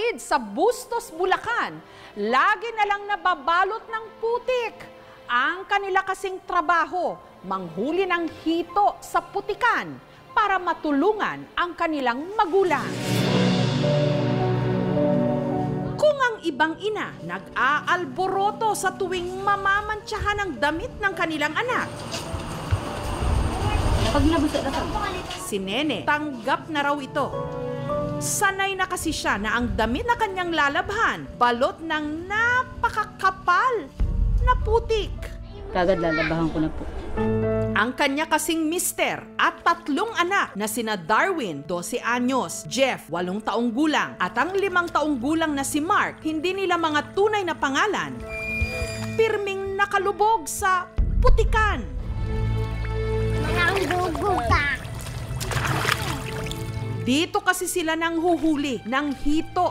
kapatid sa Bustos, Bulacan, lagi na lang nababalot ng putik. Ang kanila kasing trabaho, manghuli ng hito sa putikan para matulungan ang kanilang magulang. Kung ang ibang ina nag-aalboroto sa tuwing mamamantsahan ang damit ng kanilang anak, pag nabusa na si Nene, tanggap na raw ito. Sanay na kasi siya na ang damit na kanyang lalabhan, balot ng napakakapal na putik. Kagad lalabahan ko na po. Ang kanya kasing mister at 3 anak na sina Darwin, 12 anyos, Jeff, 8 taong gulang, at ang 5 taong gulang na si Mark, hindi nila mga tunay na pangalan, pirming nakalubog sa putikan. Dito kasi sila nang huhuli ng hito